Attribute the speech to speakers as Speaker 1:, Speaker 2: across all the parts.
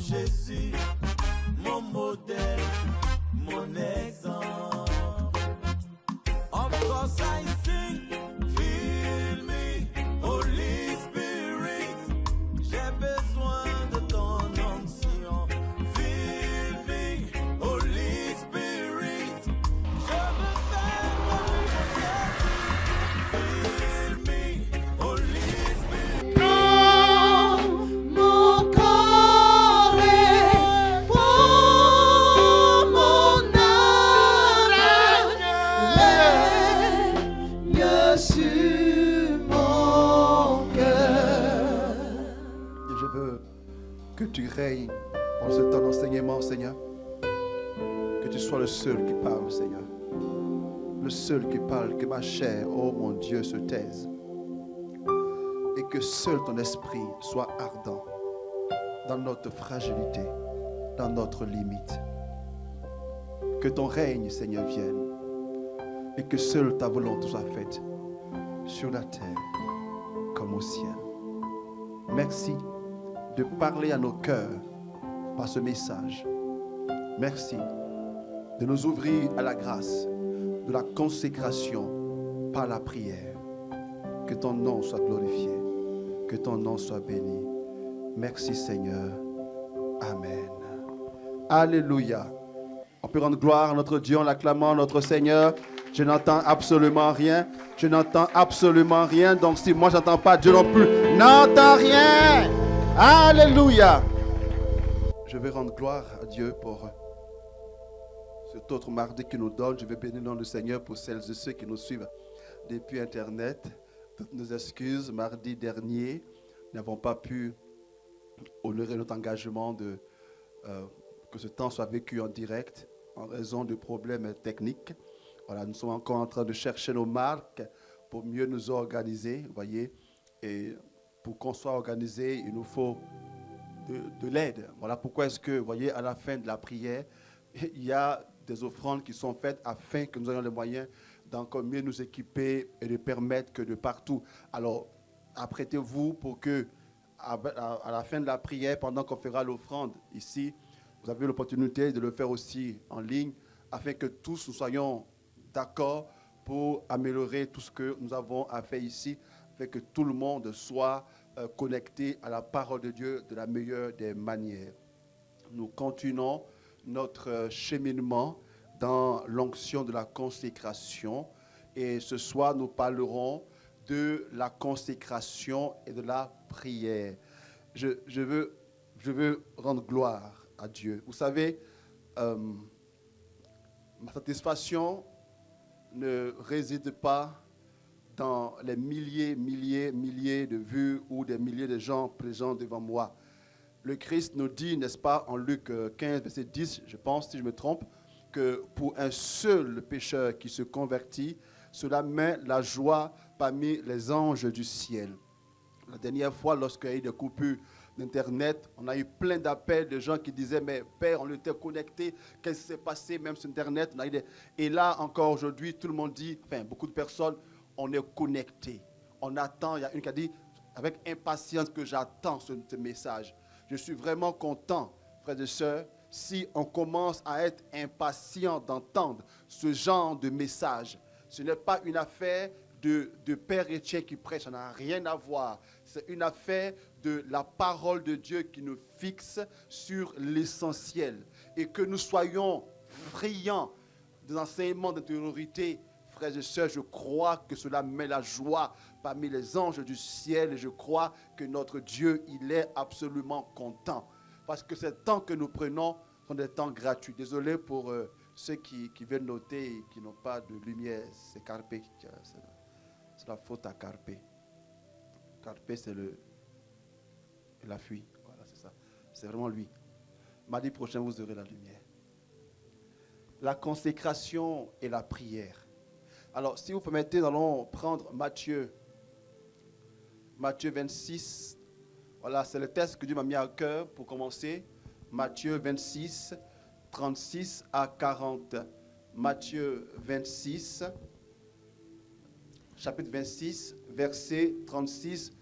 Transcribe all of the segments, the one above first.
Speaker 1: Jésus, mon modèle, mon exemple. Of course I sing, fill me, Holy Spirit. J'ai besoin de ton onction. Fill me, Holy Spirit. Je veux faire comme Jésus. Fill me, Holy Spirit.
Speaker 2: Mon corps est pour mon âme, règne sur mon cœur.
Speaker 3: Et je veux que tu règnes en ce temps d'enseignement, Seigneur. Que tu sois le seul qui parle, Seigneur. Le seul qui parle, que ma chair, oh mon Dieu, se taise. Et que seul ton esprit soit ardent dans notre fragilité, dans notre limite. Que ton règne, Seigneur, vienne. Et que seule ta volonté soit faite sur la terre comme au ciel. Merci de parler à nos cœurs par ce message. Merci de nous ouvrir à la grâce de la consécration par la prière. Que ton nom soit glorifié, que ton nom soit béni. Merci Seigneur. Amen. Alléluia. On peut rendre gloire à notre Dieu en l'acclamant, notre Seigneur. Je n'entends absolument rien. Je n'entends absolument rien. Donc si moi j'entends pas, Dieu non plus n'entend rien. Alléluia. Je vais rendre gloire à Dieu pour cet autre mardi qu'il nous donne. Je vais bénir le nom du Seigneur pour celles et ceux qui nous suivent depuis Internet. Toutes nos excuses. Mardi dernier, nous n'avons pas pu honorer notre engagement de que ce temps soit vécu en direct en raison de problèmes techniques. Voilà, nous sommes encore en train de chercher nos marques pour mieux nous organiser, vous voyez. Et pour qu'on soit organisé, il nous faut de l'aide. Voilà pourquoi est-ce que, vous voyez, à la fin de la prière, il y a des offrandes qui sont faites afin que nous ayons les moyens d'encore mieux nous équiper et de permettre que de partout. Alors, apprêtez-vous pour que, à la fin de la prière, pendant qu'on fera l'offrande ici, vous avez l'opportunité de le faire aussi en ligne, afin que tous nous soyons d'accord pour améliorer tout ce que nous avons à faire ici, afin que tout le monde soit connecté à la parole de Dieu de la meilleure des manières. Nous continuons notre cheminement dans l'onction de la consécration. Et ce soir, nous parlerons de la consécration et de la prière. Je veux rendre gloire à Dieu. Vous savez, ma satisfaction ne réside pas dans les milliers de vues ou des milliers de gens présents devant moi. Le Christ nous dit, n'est-ce pas, en Luc 15, verset 10, je pense, si je me trompe, que pour un seul pécheur qui se convertit, cela met la joie parmi les anges du ciel. La dernière fois, lorsqu'il y a eu des coupures d'Internet, on a eu plein d'appels de gens qui disaient, mais Père, on était connectés, qu'est-ce qui s'est passé même sur Internet? Et là, encore aujourd'hui, tout le monde dit, enfin, beaucoup de personnes, on est connectés. On attend, il y a une qui a dit, avec impatience que j'attends ce message. Je suis vraiment content, frères et sœurs, si on commence à être impatient d'entendre ce genre de message. Ce n'est pas une affaire de Père Étienne qui prêche, ça n'a rien à voir. C'est une affaire de la parole de Dieu qui nous fixe sur l'essentiel. Et que nous soyons friands des enseignements d'intériorité, frères et sœurs, je crois que cela met la joie parmi les anges du ciel. Et je crois que notre Dieu, il est absolument content. Parce que ces temps que nous prenons sont des temps gratuits. Désolé pour ceux qui viennent noter et qui n'ont pas de lumière. C'est Carpe, c'est la faute à Carpe. Carpe, c'est la fuite. Voilà, c'est ça. C'est vraiment lui. Mardi prochain, vous aurez la lumière. La consécration et la prière. Alors, si vous permettez, nous allons prendre Matthieu 26. Voilà, c'est le texte que Dieu m'a mis à cœur pour commencer. Matthieu 26, 36 à 40. Matthieu 26, chapitre 26, versets 36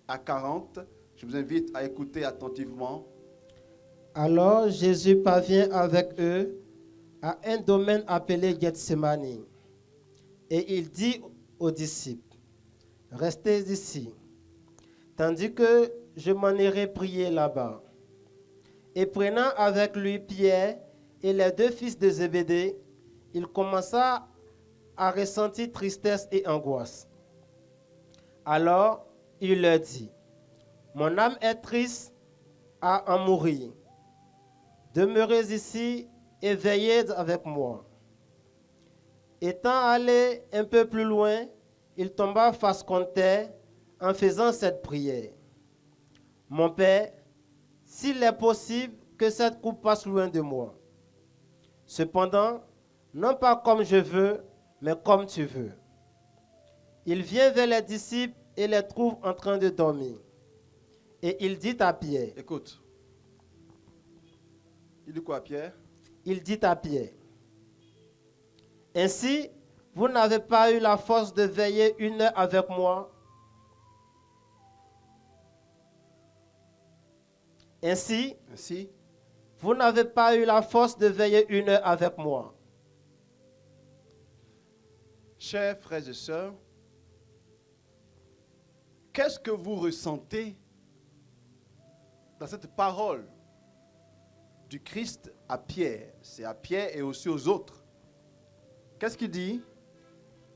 Speaker 3: à 40. Je vous invite à écouter attentivement.
Speaker 4: Alors Jésus parvient avec eux à un domaine appelé Gethsémani. Et il dit aux disciples, « Restez ici, tandis que je m'en irai prier là-bas. » Et prenant avec lui Pierre et les deux fils de Zébédée, il commença à ressentir tristesse et angoisse. Alors il leur dit, « Mon âme est triste à en mourir. Demeurez ici et veillez avec moi. » Étant allé un peu plus loin, il tomba face contre terre en faisant cette prière. « Mon Père, s'il est possible que cette coupe passe loin de moi. Cependant, non pas comme je veux, mais comme tu veux. » Il vient vers les disciples et les trouve en train de dormir. Et il dit à Pierre,
Speaker 3: Écoute. Il dit quoi, Pierre?
Speaker 4: il dit à Pierre, « Ainsi, vous n'avez pas eu la force de veiller 1 heure avec moi. Ainsi, vous n'avez pas eu la force de veiller 1 heure avec moi. »
Speaker 3: Chers frères et sœurs, qu'est-ce que vous ressentez dans cette parole du Christ à Pierre? C'est à Pierre et aussi aux autres. Qu'est-ce qu'il dit?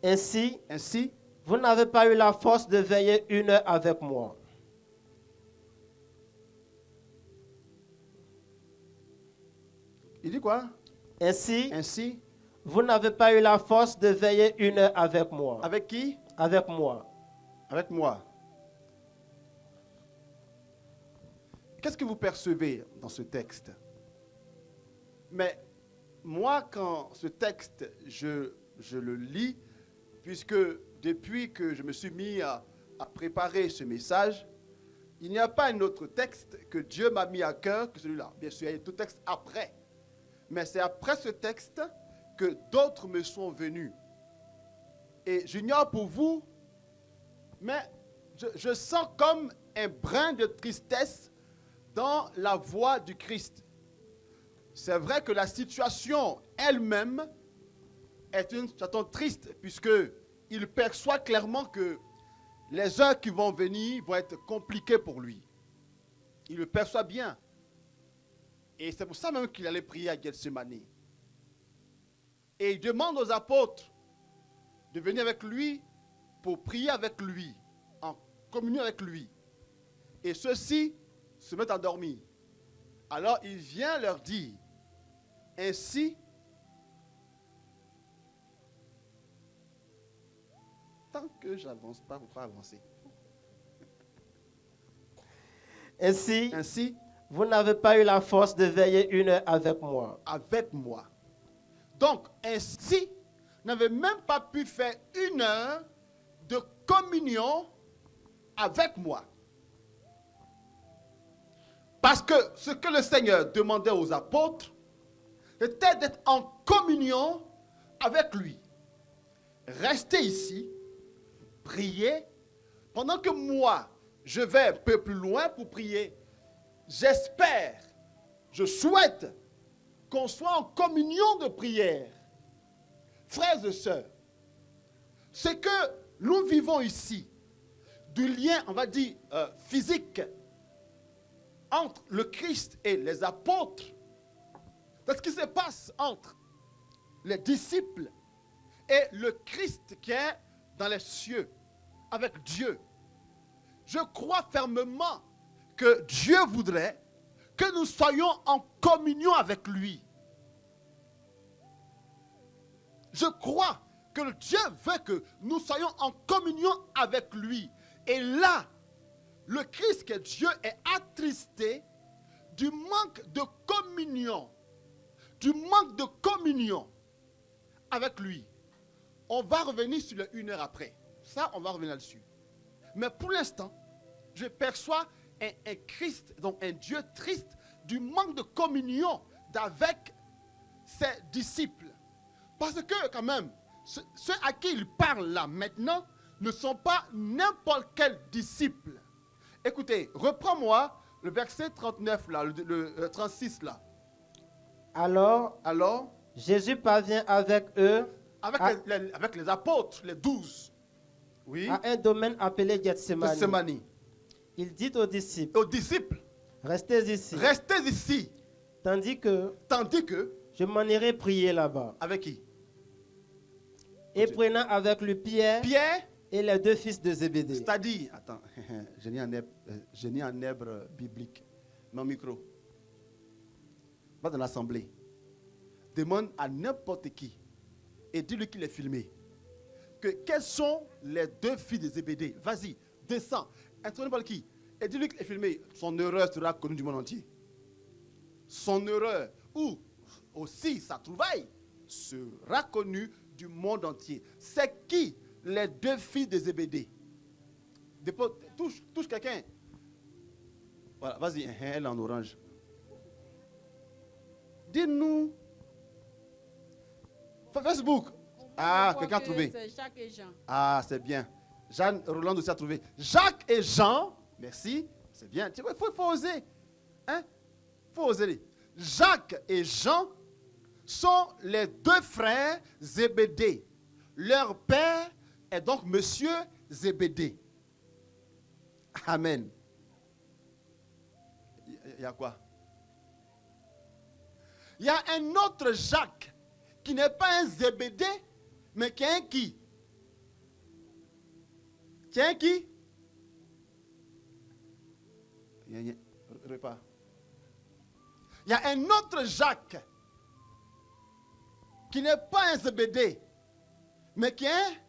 Speaker 4: Ainsi,
Speaker 3: Ainsi,
Speaker 4: vous n'avez pas eu la force de veiller 1 heure avec moi.
Speaker 3: il dit quoi?
Speaker 4: Ainsi,
Speaker 3: Ainsi,
Speaker 4: vous n'avez pas eu la force de veiller 1 heure avec moi.
Speaker 3: avec qui?
Speaker 4: Avec moi.
Speaker 3: Avec moi. Qu'est-ce que vous percevez dans ce texte? Mais moi, quand ce texte, je le lis, puisque depuis que je me suis mis à préparer ce message, il n'y a pas un autre texte que Dieu m'a mis à cœur que celui-là. Bien sûr, il y a tout texte après. Mais c'est après ce texte que d'autres me sont venus. Et j'ignore pour vous, mais je sens comme un brin de tristesse dans la voix du Christ. C'est vrai que la situation elle-même est une situation triste, puisqu'il perçoit clairement que les heures qui vont venir vont être compliquées pour lui. Il le perçoit bien. Et c'est pour ça même qu'il allait prier à Gethsémani. Et il demande aux apôtres de venir avec lui pour prier avec lui, en communion avec lui. Et ceux-ci se mettent à dormir. Alors il vient leur dire, ainsi, tant que j'avance pas, vous ne pouvez pas avancer.
Speaker 4: Ainsi, vous n'avez pas eu la force de veiller 1 heure avec moi.
Speaker 3: Avec moi. Donc, ainsi, n'avez même pas pu faire 1 heure de communion avec moi. Parce que ce que le Seigneur demandait aux apôtres, c'était d'être en communion avec lui. Restez ici, priez, pendant que moi, je vais un peu plus loin pour prier. J'espère, je souhaite qu'on soit en communion de prière. Frères et sœurs, ce que nous vivons ici, du lien, on va dire, physique, entre le Christ et les apôtres, c'est ce qui se passe entre les disciples et le Christ qui est dans les cieux, avec Dieu. Je crois fermement que Dieu voudrait que nous soyons en communion avec lui. Je crois que Dieu veut que nous soyons en communion avec lui. Et là, le Christ qui est Dieu est attristé du manque de communion. Du manque de communion avec lui. On va revenir sur le 1 heure après. Ça, on va revenir là-dessus. Mais pour l'instant, je perçois un Christ, donc un Dieu triste du manque de communion avec ses disciples. Parce que quand même, ceux à qui il parle là maintenant ne sont pas n'importe quel disciple. Écoutez, reprends-moi Le verset 39 là, le 36 là.
Speaker 4: Alors,
Speaker 3: Alors,
Speaker 4: Jésus parvient avec eux
Speaker 3: avec,
Speaker 4: Ah.
Speaker 3: avec les apôtres, les 12, oui,
Speaker 4: à un domaine appelé Gethsemane.
Speaker 3: Gethsemane.
Speaker 4: Il dit aux disciples,
Speaker 3: Aux disciples,
Speaker 4: restez ici,
Speaker 3: restez ici,
Speaker 4: tandis que
Speaker 3: tandis que,
Speaker 4: je m'en irai prier là-bas.
Speaker 3: avec qui?
Speaker 4: Et prenant avec lui Pierre
Speaker 3: Pierre,
Speaker 4: et les 2 fils de Zébédée.
Speaker 3: c'est-à-dire, attends, génie en hébreu biblique, mon micro. Va dans l'assemblée, demande à n'importe qui, et dis-lui qu'il est filmé, que quels sont les 2 fils de Zébédée. Vas-y, descends, interromps par qui, et dis-lui qu'il est filmé. Son erreur sera connue du monde entier. Son erreur, ou aussi sa trouvaille, sera connue du monde entier. C'est qui les 2 fils de Zébédée? Touche quelqu'un. Voilà, vas-y, elle est en orange. Dis-nous. Facebook. Ah, quelqu'un a trouvé.
Speaker 5: C'est Jacques et Jean.
Speaker 3: Ah, c'est bien. Jeanne Roland aussi a trouvé. Jacques et Jean, merci, c'est bien. Il faut oser. Hein? Il faut oser. Jacques et Jean sont les 2 frères Zébédée. Leur père est donc Monsieur Zébédée. Amen. Il y a quoi? Il y a un autre Jacques qui n'est pas un Zébédée, mais qui est un qui? Qui est un qui? Repas. Il y a un autre Jacques qui n'est pas un Zébédée, mais qui est...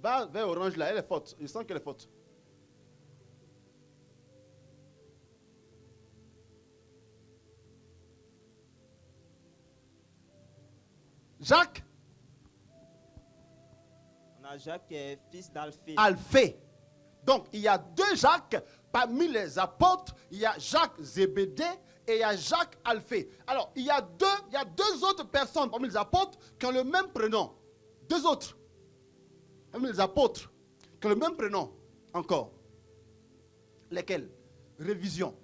Speaker 3: Va vers orange là, elle est forte. Je sens qu'elle est forte. Jacques?
Speaker 6: On a Jacques qui est fils d'Alphée.
Speaker 3: Alphée. Donc, il y a 2 Jacques parmi les apôtres. Il y a Jacques Zébédée et il y a Jacques Alphée. Alors, il y a deux autres personnes parmi les apôtres qui ont le même prénom. 2 autres parmi les apôtres qui ont le même prénom encore. Lesquels? Révision.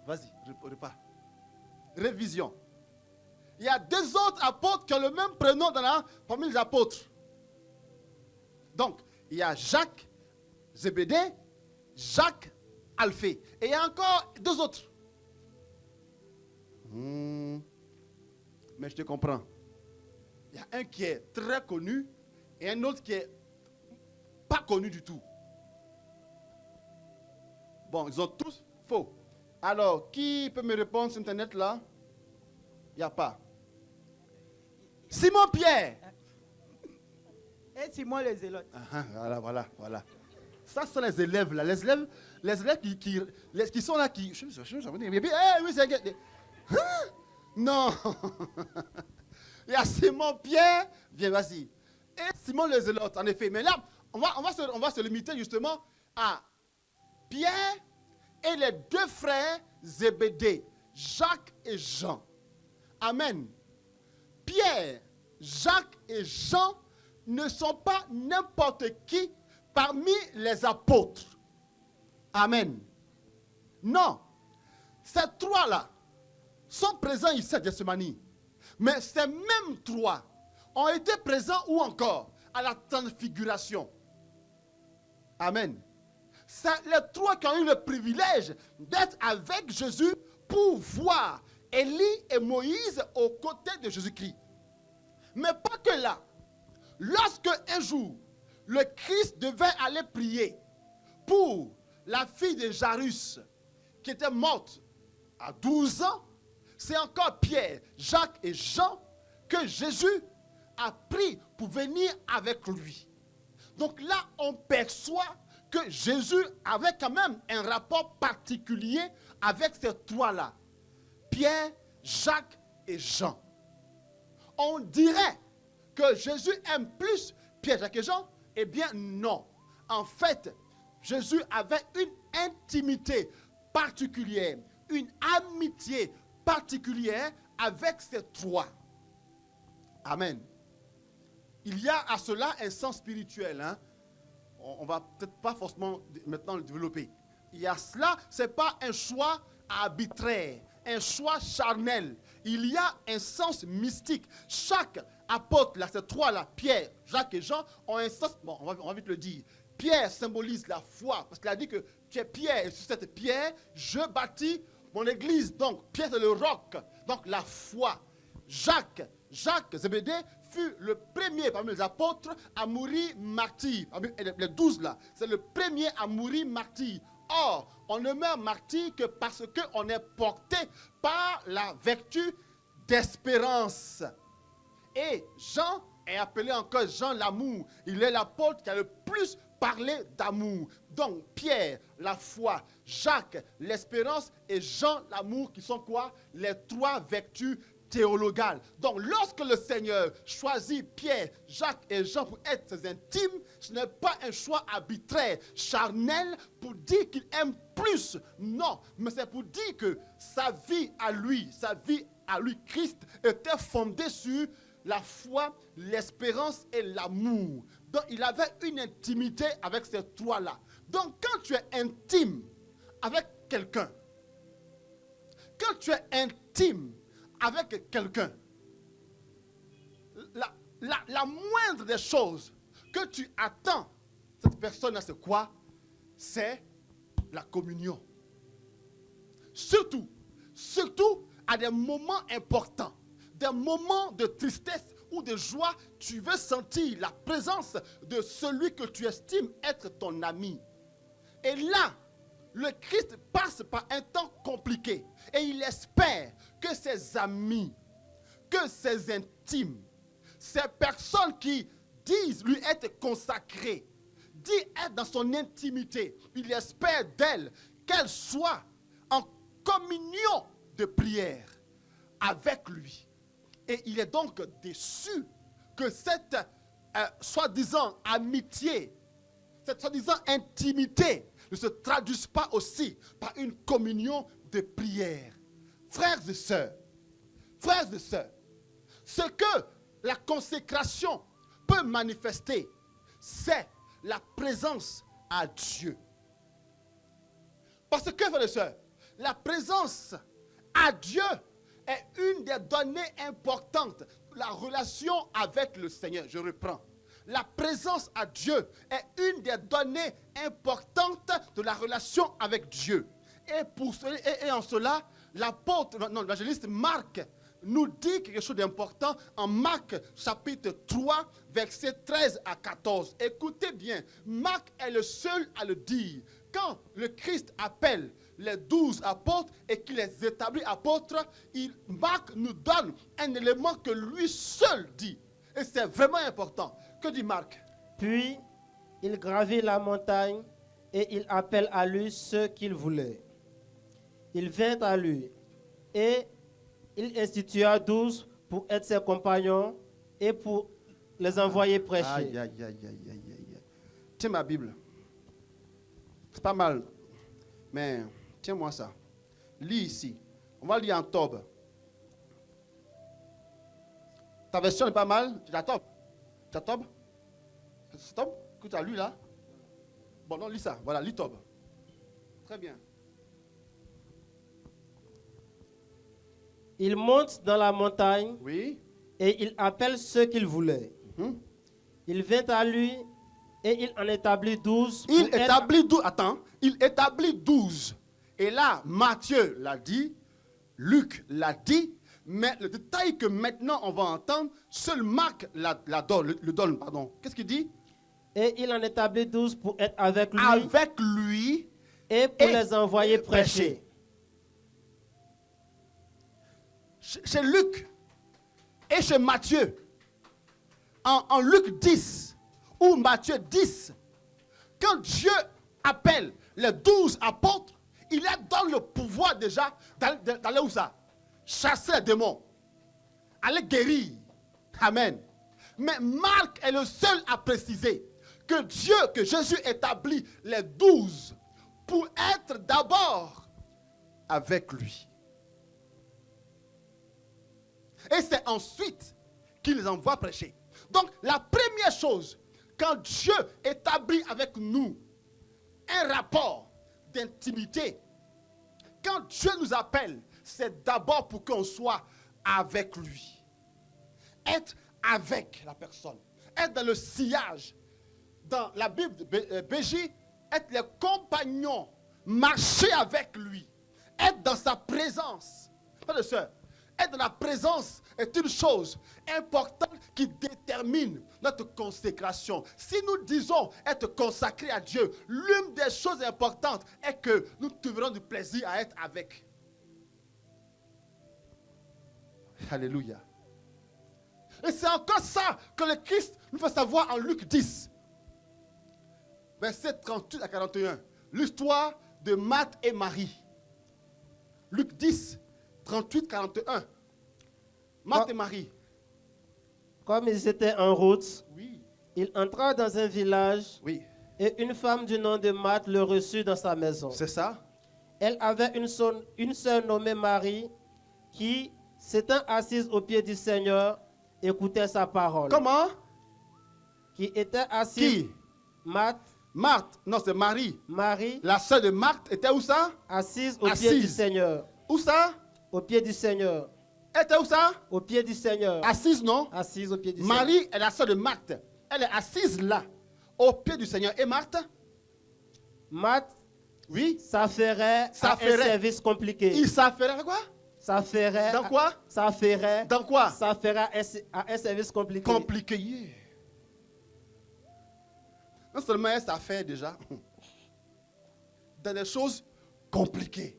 Speaker 3: Vas-y, repars. Révision. Il y a 2 autres apôtres qui ont le même prénom parmi les apôtres. Donc, il y a Jacques Zébédée, Jacques Alphée. Et il y a encore 2 autres. Mais je te comprends. Il y a un qui est très connu et un autre qui est pas connu du tout. Bon, ils ont tous faux. Alors, qui peut me répondre sur Internet là? Il n'y a pas. Simon Pierre.
Speaker 6: Et Simon les Zélotes.
Speaker 3: Voilà. Ça, ce sont les élèves là. Les élèves qui sont là, qui... oui, c'est... Hein? Non. Il y a Simon Pierre. Viens, vas-y. Et Simon les Zélotes, en effet. Mais là, on va se limiter justement à Pierre et les 2 frères Zébédée, Jacques et Jean. Amen. Pierre, Jacques et Jean ne sont pas n'importe qui parmi les apôtres. Amen. Non. Ces 3-là sont présents ici à Gethsemane. Mais ces mêmes 3 ont été présents où encore? À la transfiguration. Amen. C'est les 3 qui ont eu le privilège d'être avec Jésus pour voir Élie et Moïse aux côtés de Jésus-Christ. Mais pas que là. Lorsque un jour, le Christ devait aller prier pour la fille de Jairus qui était morte à 12 ans, c'est encore Pierre, Jacques et Jean que Jésus a pris pour venir avec lui. Donc là, on perçoit que Jésus avait quand même un rapport particulier avec ces 3-là. Pierre, Jacques et Jean. On dirait que Jésus aime plus Pierre, Jacques et Jean. Eh bien non. En fait, Jésus avait une intimité particulière, une amitié particulière avec ces 3. Amen. Il y a à cela un sens spirituel. Hein?
Speaker 5: on va peut-être pas forcément maintenant le développer. Il y a cela, ce n'est pas un choix arbitraire, un choix charnel. Il y a un sens mystique. Chaque apôtre, là, ces trois-là, Pierre, Jacques et Jean, ont un sens. Bon, on va vite le dire. Pierre symbolise la foi, parce qu'il a dit que tu es Pierre, et sur cette pierre, je bâtis mon église. Donc, Pierre, c'est le roc. Donc, la foi. Jacques Zébédée fut le premier parmi les apôtres à mourir martyr. Parmi les 12 là, c'est le premier à mourir martyr. Or, on ne meurt martyr que parce qu'on est porté par la vertu d'espérance. Et Jean est appelé encore Jean l'amour. Il est l'apôtre qui a le plus parlé d'amour. Donc, Pierre, la foi, Jacques, l'espérance et Jean l'amour qui sont quoi? Les trois vertus théologales. Donc, lorsque le Seigneur choisit Pierre, Jacques et Jean pour être ses intimes, ce n'est pas un choix arbitraire, charnel, pour dire qu'il aime plus. Non, mais c'est pour dire que sa vie à lui, Christ, était fondée sur la foi, l'espérance et l'amour. Donc, il avait une intimité avec ces trois-là. Donc, quand tu es intime avec quelqu'un, la moindre des choses que tu attends, cette personne-là, c'est quoi? C'est la communion. Surtout à des moments importants, des moments de tristesse ou de joie, tu veux sentir la présence de celui que tu estimes être ton ami. Et là, le Christ passe par un temps compliqué et il espère que ses amis, que ses intimes, ces personnes qui disent lui être consacrées, disent être dans son intimité, il espère d'elles qu'elles soient en communion de prière avec lui. Et il est donc déçu que cette soi-disant amitié, cette soi-disant intimité ne se traduise pas aussi par une communion de prière. Frères et sœurs, ce que la consécration peut manifester, c'est la présence à Dieu. Parce que, frères et sœurs, la présence à Dieu est une des données importantes de la relation avec le Seigneur. Je reprends. La présence à Dieu est une des données importantes de la relation avec Dieu. Et en cela, l'évangéliste Marc nous dit quelque chose d'important en Marc chapitre 3, versets 13 à 14. Écoutez bien, Marc est le seul à le dire. Quand le Christ appelle les 12 apôtres et qu'il les établit apôtres, Marc nous donne un élément que lui seul dit. Et c'est vraiment important. Que dit Marc?
Speaker 4: Puis, il gravit la montagne et il appelle à lui ceux qu'il voulait. Il vint à lui et il institua 12 pour être ses compagnons et pour les envoyer prêcher.
Speaker 5: Aïe. Tiens ma Bible. C'est pas mal. Mais tiens-moi ça. Lis ici. On va lire en Tob. Ta version n'est pas mal. Tu as Tob? Tu as Tob? C'est Tob que tu as lu là? Bon, non, lis ça. Voilà, lis Tob. Très bien.
Speaker 4: Il monte dans la montagne
Speaker 5: Oui.
Speaker 4: et il appelle ceux qu'il voulait. Il vint à lui et il en établit 12.
Speaker 5: Il établit 12. Et là, Matthieu l'a dit, Luc l'a dit, mais le détail que maintenant on va entendre, seul Marc le donne. Qu'est-ce qu'il dit?
Speaker 4: Et il en établit 12 pour être avec lui.
Speaker 5: Avec lui.
Speaker 4: Et pour les envoyer prêcher.
Speaker 5: Chez Luc et chez Matthieu, en Luc 10 ou Matthieu 10, quand Dieu appelle les 12 apôtres, il leur donne le pouvoir déjà d'aller où ça? Chasser les démons, aller guérir. Amen. Mais Marc est le seul à préciser que Jésus établit les 12 pour être d'abord avec lui. Et c'est ensuite qu'il les envoie prêcher. Donc, la première chose Quand Dieu établit avec nous un rapport d'intimité, quand Dieu nous appelle, c'est d'abord pour qu'on soit avec lui. Être avec la personne. Être dans le sillage. Dans la Bible de BJ, être les compagnons. Marcher avec lui. Être dans sa présence. Frères et sœurs, être dans la présence est une chose importante qui détermine notre consécration. Si nous disons être consacrés à Dieu, l'une des choses importantes est que nous trouverons du plaisir à être avec. Alléluia. Et c'est encore ça que le Christ nous fait savoir en Luc 10, versets 38 à 41. L'histoire de Marthe et Marie. Luc 10, 38, 41. Marthe et Marie.
Speaker 4: Comme ils étaient en route,
Speaker 5: Oui.
Speaker 4: il entra dans un village
Speaker 5: Oui.
Speaker 4: et une femme du nom de Marthe le reçut dans sa maison.
Speaker 5: C'est ça?
Speaker 4: Elle avait une sœur nommée Marie qui, s'étant assise aux pieds du Seigneur, écoutait sa parole.
Speaker 5: Comment?
Speaker 4: Qui était assise.
Speaker 5: Qui?
Speaker 4: Marthe.
Speaker 5: Marthe. Non, c'est Marie.
Speaker 4: Marie,
Speaker 5: La sœur de Marthe était où ça?
Speaker 4: assise aux pieds du
Speaker 5: Assise.
Speaker 4: Seigneur.
Speaker 5: Où ça?
Speaker 4: Aux pieds du Seigneur.
Speaker 5: Elle était où ça?
Speaker 4: Aux pieds du Seigneur.
Speaker 5: Assise, non?
Speaker 4: Assise aux pieds du Seigneur.
Speaker 5: Marie est la sœur de Marthe. Elle est assise là, au pied du Seigneur. Et Marthe?
Speaker 4: Marthe
Speaker 5: Oui.
Speaker 4: s'affairait à un
Speaker 5: S'affairait.
Speaker 4: service compliqué.
Speaker 5: Il s'affairait quoi?
Speaker 4: S'affairait.
Speaker 5: Dans quoi?
Speaker 4: S'affairait.
Speaker 5: Dans quoi?
Speaker 4: S'affairait à un service compliqué.
Speaker 5: Compliqué. Yeah. Non seulement elle s'affaire déjà, dans des choses compliquées.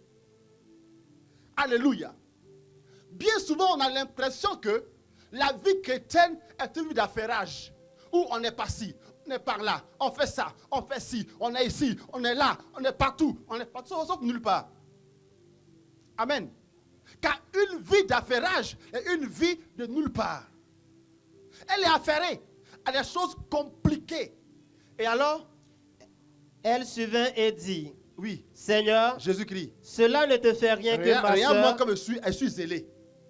Speaker 5: Alléluia. Bien souvent, on a l'impression que la vie chrétienne est une vie d'affairage, où on est par-ci, on est par là, on fait ça, on fait ci, on est ici, on est là, on est partout, sauf nulle part. Amen. Car une vie d'affairage est une vie de nulle part. Elle est affairée à des choses compliquées. Et alors?
Speaker 4: Elle survint et dit,
Speaker 5: Oui,
Speaker 4: Seigneur,
Speaker 5: Jésus-Christ.
Speaker 4: cela ne te fait rien que ma
Speaker 5: Regarde-moi
Speaker 4: sœur,
Speaker 5: comme je suis zélé.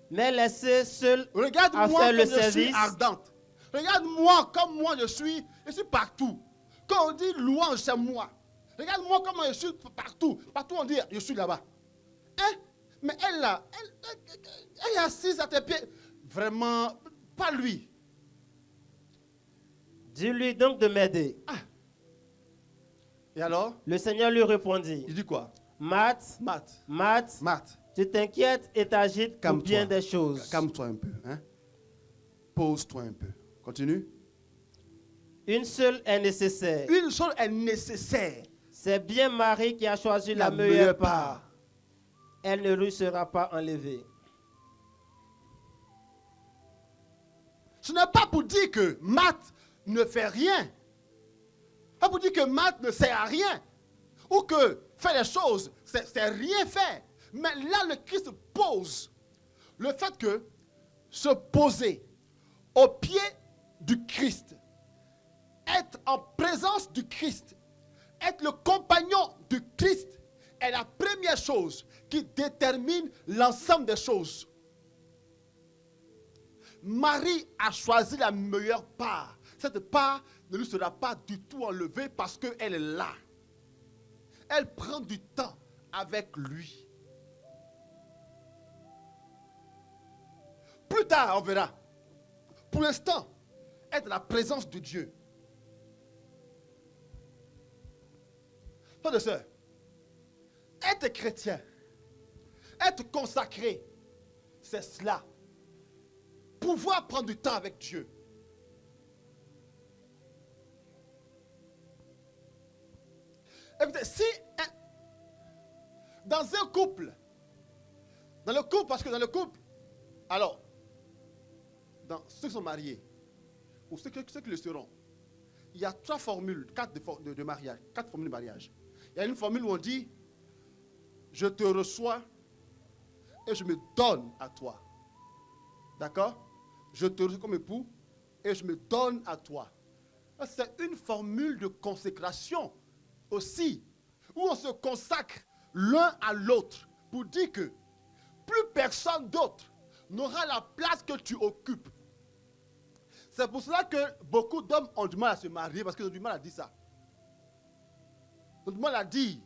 Speaker 4: mais laissez seule à
Speaker 5: Regarde-moi
Speaker 4: faire
Speaker 5: comme
Speaker 4: le
Speaker 5: je suis
Speaker 4: service.
Speaker 5: ardente. Regarde-moi comme moi je suis partout. Quand on dit louange, c'est moi. Regarde-moi comment je suis partout. Partout on dit, je suis là-bas. Hein? Mais elle là, elle est assise à tes pieds. Vraiment, pas lui.
Speaker 4: Dis-lui donc de m'aider.
Speaker 5: Et alors?
Speaker 4: Le Seigneur lui répondit,
Speaker 5: Il dit quoi?
Speaker 4: Marthe,
Speaker 5: Marthe,
Speaker 4: Marthe,
Speaker 5: Marthe,
Speaker 4: tu t'inquiètes et t'agites pour
Speaker 5: calme-toi.
Speaker 4: bien des choses.
Speaker 5: Calme-toi un peu. Hein? Pose-toi un peu. Continue.
Speaker 4: Une seule est nécessaire.
Speaker 5: Une chose est nécessaire.
Speaker 4: C'est bien Marie qui a choisi la meilleure part. Elle ne lui sera pas enlevée.
Speaker 5: Ce n'est pas pour dire que Marthe ne fait rien. Pas pour dire que Marthe ne sert à rien. Ou que faire les choses, c'est rien faire. Mais là, le Christ pose le fait que se poser au pied du Christ, être en présence du Christ, être le compagnon du Christ est la première chose qui détermine l'ensemble des choses. Marie a choisi la meilleure part. Cette part ne lui sera pas du tout enlevée parce qu'elle est là. Elle prend du temps avec lui. Plus tard, on verra. Pour l'instant, être dans la présence de Dieu. Frères et sœurs, être chrétien, être consacré, c'est cela. Pouvoir prendre du temps avec Dieu. Écoutez, si dans un couple, parce que dans le couple, alors, dans ceux qui sont mariés, ou ceux qui le seront, il y a 4 formules de mariage, 4 formules de mariage. Il y a une formule où on dit, je te reçois et je me donne à toi. D'accord? Je te reçois comme époux et je me donne à toi. C'est une formule de consécration aussi, où on se consacre l'un à l'autre pour dire que plus personne d'autre n'aura la place que tu occupes. C'est pour cela que beaucoup d'hommes ont du mal à se marier parce qu'ils ont du mal à dire ça. Ils ont du mal à dire.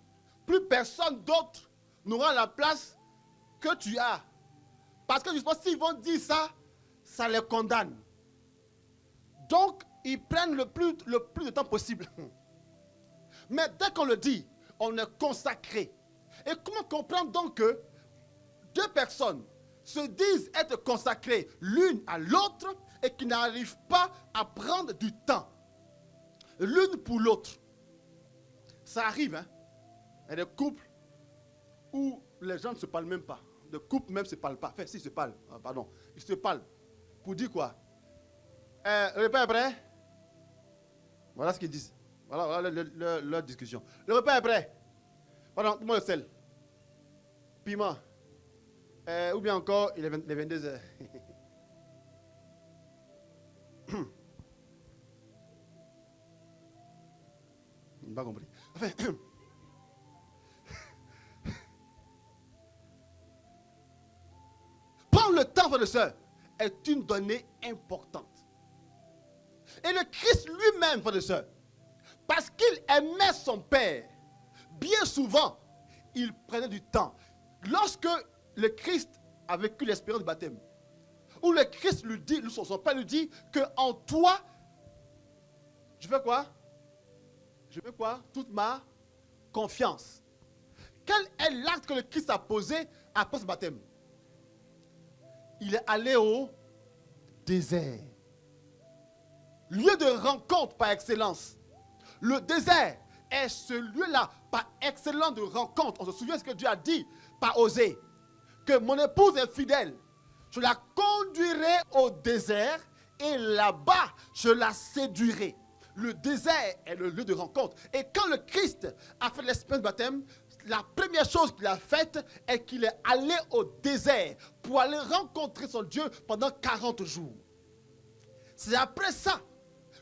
Speaker 5: Plus personne d'autre n'aura la place que tu as. Parce que justement, s'ils vont dire ça, ça les condamne. Donc, ils prennent le plus de temps possible. Mais dès qu'on le dit, on est consacré. Et comment comprendre donc que deux personnes se disent être consacrées l'une à l'autre et qui n'arrivent pas à prendre du temps l'une pour l'autre? Ça arrive, hein? Il y a des couples où les gens ne se parlent même pas. Des couples même ne se parlent pas. Enfin, si, ils se parlent. Pardon. Ils se parlent. Pour dire quoi? Le repas est prêt? Voilà ce qu'ils disent. Voilà leur discussion. Le repas est prêt. Pardon, moi le sel. Piment. Ou bien encore, il est les 22 heures. Je n'ai pas compris. Enfin, prendre le temps, frère et sœur, est une donnée importante. Et le Christ lui-même, frère et sœur, parce qu'il aimait son Père, bien souvent, il prenait du temps. Lorsque le Christ a vécu l'expérience du baptême, où le Christ lui dit, son Père lui dit que en toi, je fais quoi? Je fais quoi? Toute ma confiance. Quel est l'acte que le Christ a posé après ce baptême? Il est allé au désert. Lieu de rencontre par excellence. Le désert est ce lieu-là par excellence de rencontre. On se souvient ce que Dieu a dit par Osée. Que mon épouse est fidèle. Je la conduirai au désert et là-bas, je la séduirai. Le désert est le lieu de rencontre. Et quand le Christ a fait l'expérience du baptême, la première chose qu'il a faite est qu'il est allé au désert pour aller rencontrer son Dieu pendant 40 jours. C'est après ça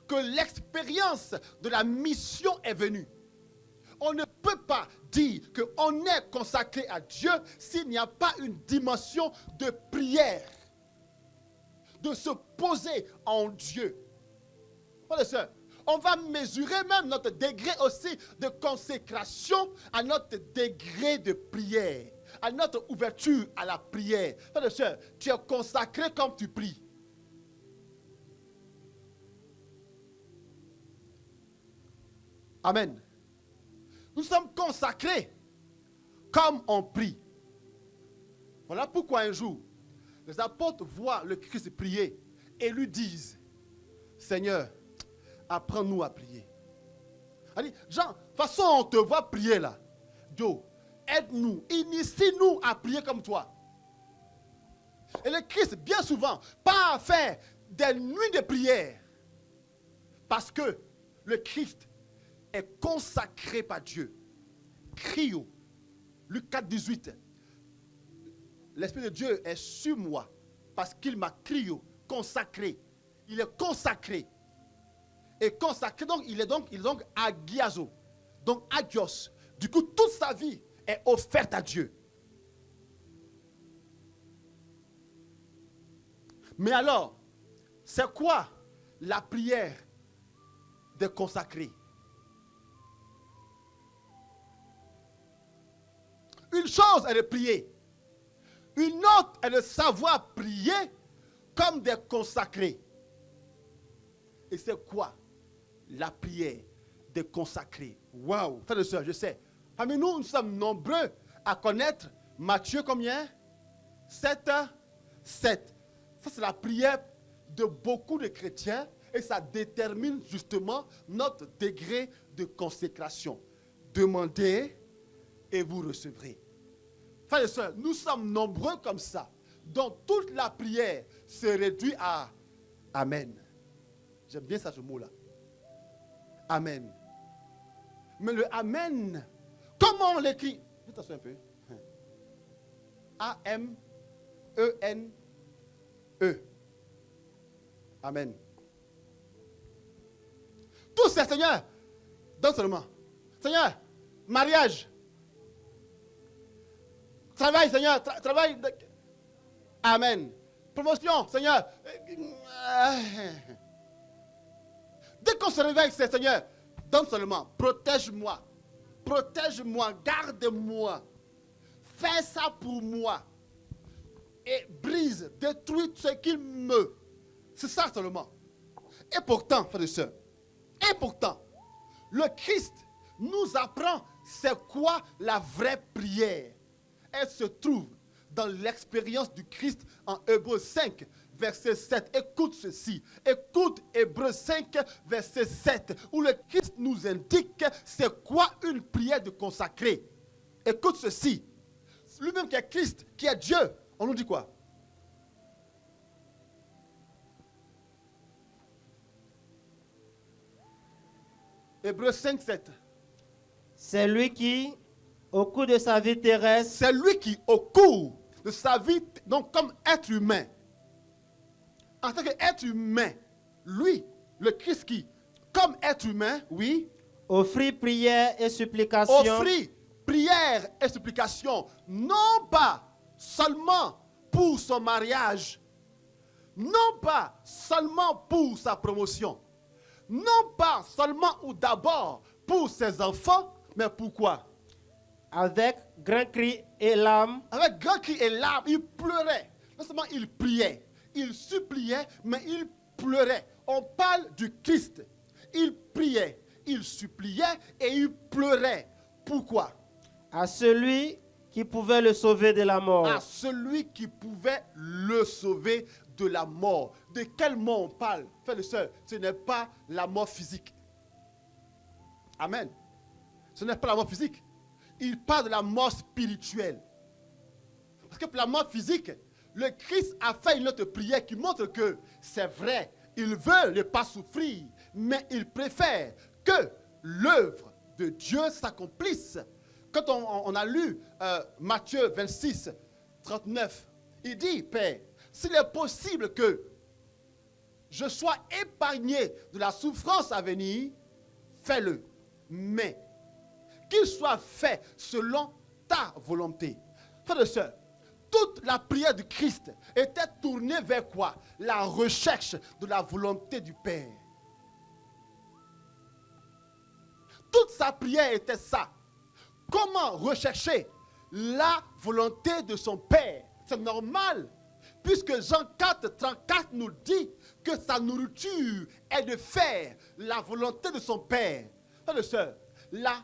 Speaker 5: que l'expérience de la mission est venue. On ne peut pas dire qu'on est consacré à Dieu s'il n'y a pas une dimension de prière, de se poser en Dieu. Frères et sœurs, on va mesurer même notre degré aussi de consécration à notre degré de prière, à notre ouverture à la prière. Frères et sœurs, tu es consacré comme tu pries. Amen. Nous sommes consacrés comme on prie. Voilà pourquoi un jour, les apôtres voient le Christ prier et lui disent, Seigneur, apprends-nous à prier. Jean, de toute façon, on te voit prier là. Dieu, aide-nous, initie-nous à prier comme toi. Et le Christ, bien souvent, pas à faire des nuits de prière. Parce que le Christ est consacré par Dieu. Crio. Luc 4, 18. L'Esprit de Dieu est sur moi parce qu'il m'a crié, consacré. Il est consacré. Et consacré, donc, il est donc agiazo. Donc, agios. Du coup, toute sa vie est offerte à Dieu. Mais alors, c'est quoi la prière des consacrés? Une chose est de prier. Une autre est de savoir prier comme des consacrés. Et c'est quoi la prière des consacrés? Waouh! Frères et sœurs, je sais. Parmi nous, nous sommes nombreux à connaître Matthieu combien? 7. Ça, c'est la prière de beaucoup de chrétiens et ça détermine justement notre degré de consécration. Demandez et vous recevrez. Frères et sœurs, nous sommes nombreux comme ça. Donc toute la prière se réduit à Amen. J'aime bien ça, ce mot-là. Amen. Mais le Amen, comment on l'écrit? Attention un peu. A-M-E-N-E. Amen. Tous ces Seigneur, donne seulement. Seigneur, mariage. Travail, Seigneur, travail. Amen. Promotion, Seigneur. Dès qu'on se réveille, c'est Seigneur, donne seulement, protège-moi, garde-moi, fais ça pour moi. Et brise, détruis ce qui me. C'est ça seulement. Et pourtant, frères et sœurs, le Christ nous apprend c'est quoi la vraie prière. Elle se trouve dans l'expérience du Christ en Hébreux 5, verset 7. Écoute ceci. Écoute Hébreux 5, verset 7, où le Christ nous indique c'est quoi une prière de consacré. Écoute ceci. Lui-même qui est Christ, qui est Dieu, on nous dit quoi? Hébreux 5, 7.
Speaker 4: C'est lui qui, au cours de sa vie terrestre,
Speaker 5: C'est lui qui, au cours de sa vie, donc comme être humain, en tant qu'être humain, lui, le Christ qui, comme être humain, oui,
Speaker 4: offrit prière et supplication
Speaker 5: offrit prière et supplication, non pas seulement pour son mariage, non pas seulement pour sa promotion, non pas seulement ou d'abord pour ses enfants, mais pourquoi?
Speaker 4: avec grand cri et larmes,
Speaker 5: Avec grand cri et larmes, il pleurait. Non seulement il priait, il suppliait, mais il pleurait. On parle du Christ. Il priait, il suppliait et il pleurait. Pourquoi?
Speaker 4: à celui qui pouvait le sauver de la mort.
Speaker 5: À celui qui pouvait le sauver de la mort. De quelle mort on parle? Frères et sœurs, ce n'est pas la mort physique. Amen. Ce n'est pas la mort physique. Il parle de la mort spirituelle. Parce que pour la mort physique, le Christ a fait une autre prière qui montre que c'est vrai, il veut ne pas souffrir, mais il préfère que l'œuvre de Dieu s'accomplisse. Quand on a lu Matthieu 26, 39, il dit, Père, s'il est possible que je sois épargné de la souffrance à venir, fais-le. Mais qu'il soit fait selon ta volonté. Frères et sœurs, toute la prière du Christ était tournée vers quoi? La recherche de la volonté du Père. Toute sa prière était ça. Comment rechercher la volonté de son Père? C'est normal, puisque Jean 4, 34 nous dit que sa nourriture est de faire la volonté de son Père. Frères et sœurs, la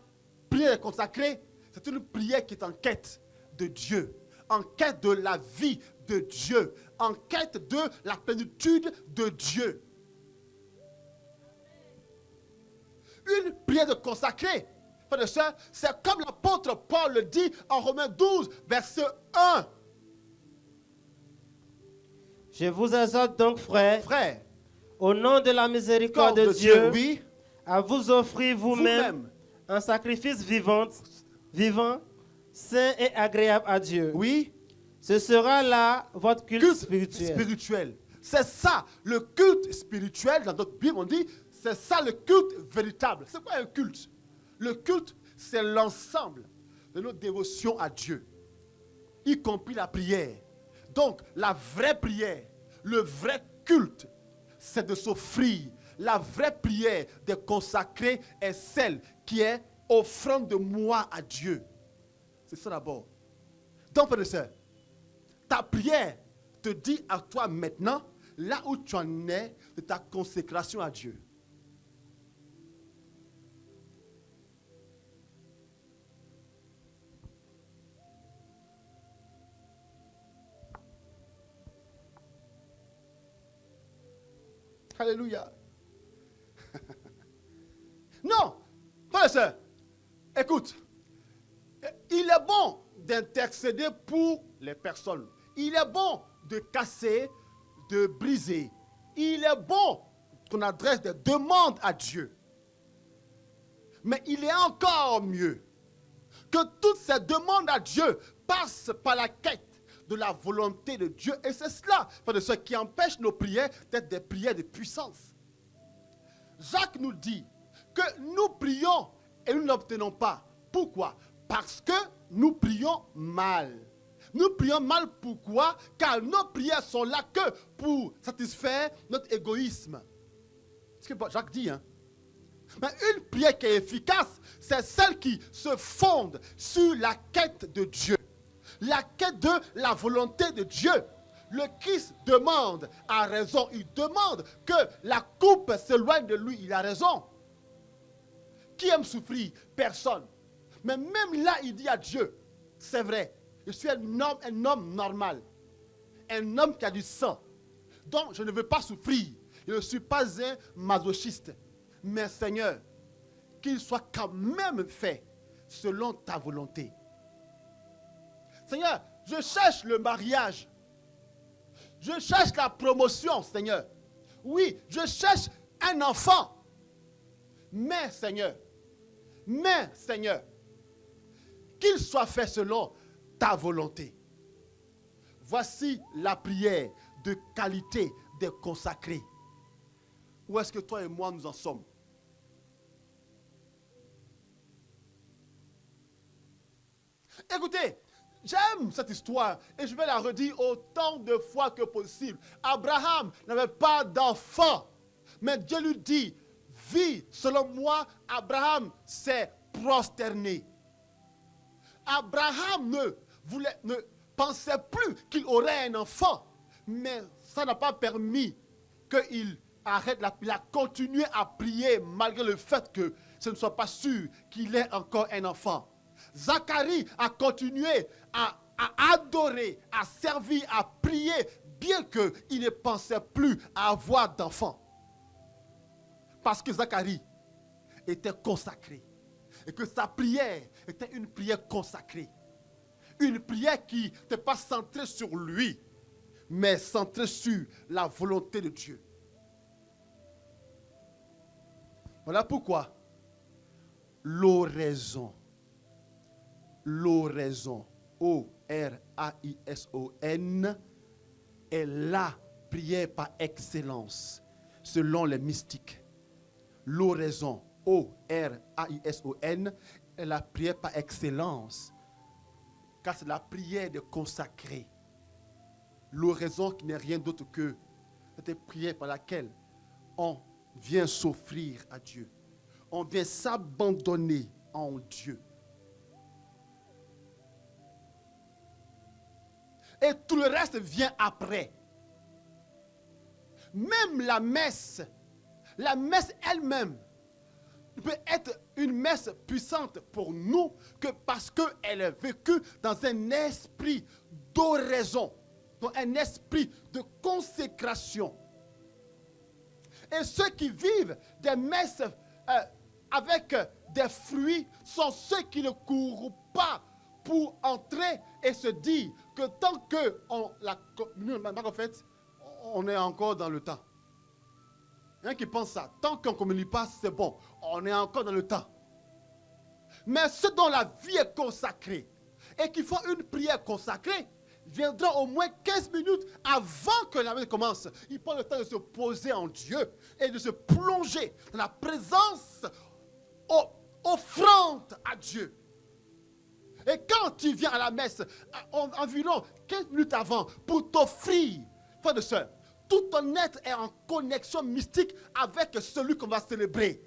Speaker 5: prière consacrée, c'est une prière qui est en quête de Dieu, en quête de la vie de Dieu, en quête de la plénitude de Dieu. Une prière de consacrée, frères et sœurs, c'est comme l'apôtre Paul le dit en Romains 12, verset 1.
Speaker 4: Je vous exhorte donc, frères,
Speaker 5: Frère,
Speaker 4: au nom de la miséricorde
Speaker 5: corps
Speaker 4: de Dieu,
Speaker 5: oui,
Speaker 4: à vous offrir vous-même
Speaker 5: vous-même,
Speaker 4: un sacrifice vivant, saint et agréable à Dieu.
Speaker 5: oui,
Speaker 4: Ce sera là votre culte,
Speaker 5: culte
Speaker 4: spirituel.
Speaker 5: spirituel. C'est ça, le culte spirituel, dans notre Bible, on dit, c'est ça le culte véritable. C'est quoi un culte? Le culte, c'est l'ensemble de nos dévotions à Dieu, y compris la prière. Donc, la vraie prière, le vrai culte, c'est de s'offrir. La vraie prière de consacrer est celle qui est offrande de moi à Dieu. C'est ça d'abord. Donc, frères et sœurs, ta prière te dit à toi maintenant, là où tu en es de ta consécration à Dieu. Alléluia. Non, frères et sœurs, écoute, il est bon d'intercéder pour les personnes. Il est bon de casser, de briser. Il est bon qu'on adresse des demandes à Dieu. Mais il est encore mieux que toutes ces demandes à Dieu passent par la quête de la volonté de Dieu. Et c'est cela, frères et sœurs, qui empêche nos prières d'être des prières de puissance. Jacques nous dit que nous prions et nous n'obtenons pas. Pourquoi? Parce que nous prions mal. Nous prions mal pourquoi? Car nos prières sont là que pour satisfaire notre égoïsme. C'est ce que Jacques dit. Hein? Mais une prière qui est efficace, c'est celle qui se fonde sur la quête de Dieu. La quête de la volonté de Dieu. Le Christ demande, a raison, il demande que la coupe s'éloigne de lui, il a raison. Qui aime souffrir? Personne. Mais même là, il dit à Dieu, c'est vrai, je suis un homme normal, un homme qui a du sang. Donc, je ne veux pas souffrir. Je ne suis pas un masochiste. Mais Seigneur, qu'il soit quand même fait selon ta volonté. Seigneur, je cherche le mariage. Je cherche la promotion, Seigneur. Oui, je cherche un enfant. Mais, Seigneur, qu'il soit fait selon ta volonté. Voici la prière de qualité des consacrés. Où est-ce que toi et moi nous en sommes? Écoutez, j'aime cette histoire et je vais la redire autant de fois que possible. Abraham n'avait pas d'enfant, mais Dieu lui dit, vis selon moi. Abraham s'est prosterné. Abraham ne pensait plus qu'il aurait un enfant, mais ça n'a pas permis qu'il arrête. Il a continué à prier malgré le fait que ce ne soit pas sûr qu'il ait encore un enfant. Zacharie a continué à adorer, à servir, à prier, bien qu'il ne pensait plus à avoir d'enfant. Parce que Zacharie était consacré. Et que sa prière était une prière consacrée. Une prière qui n'était pas centrée sur lui, mais centrée sur la volonté de Dieu. Voilà pourquoi l'oraison, O-R-A-I-S-O-N, est la prière par excellence, selon les mystiques. L'oraison, O-R-A-I-S-O-N, est la prière par excellence, car c'est la prière de consacré. L'oraison qui n'est rien d'autre que cette prière par laquelle on vient s'offrir à Dieu. On vient s'abandonner en Dieu. Et tout le reste vient après. Même la messe elle-même peut être une messe puissante pour nous que parce qu'elle est vécue dans un esprit d'oraison, dans un esprit de consécration. Et ceux qui vivent des messes avec des fruits sont ceux qui ne courent pas pour entrer et se dire que tant que la communion n'est pas faite, on est encore dans le temps. Il y en a qui pensent ça. Tant qu'on ne communie pas, c'est bon. On est encore dans le temps. Mais ceux dont la vie est consacrée et qui font une prière consacrée viendront au moins 15 minutes avant que la messe commence. Ils prennent le temps de se poser en Dieu et de se plonger dans la présence offrande à Dieu. Et quand tu viens à la messe, environ 15 minutes avant, pour t'offrir, frère de soeur, tout ton être est en connexion mystique avec celui qu'on va célébrer.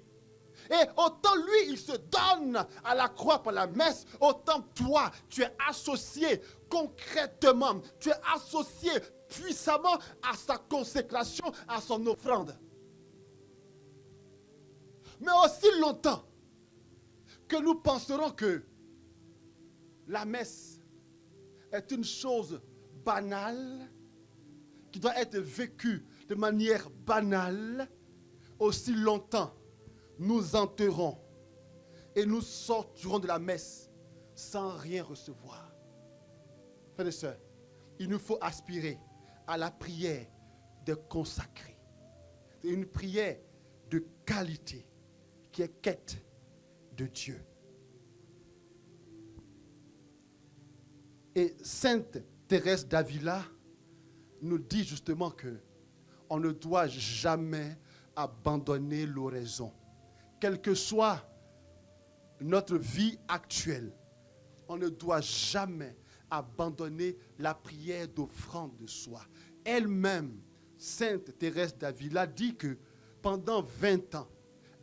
Speaker 5: Et autant lui, il se donne à la croix par la messe, autant toi, tu es associé concrètement, tu es associé puissamment à sa consécration, à son offrande. Mais aussi longtemps que nous penserons que la messe est une chose banale, qui doit être vécue de manière banale, aussi longtemps nous entrerons et nous sortirons de la messe sans rien recevoir. Frères et sœurs, il nous faut aspirer à la prière de consacré. C'est une prière de qualité qui est quête de Dieu. Et Sainte Thérèse d'Avila nous dit justement que on ne doit jamais abandonner l'oraison. Quelle que soit notre vie actuelle, on ne doit jamais abandonner la prière d'offrande de soi. Elle-même, Sainte Thérèse d'Avila, dit que pendant 20 ans,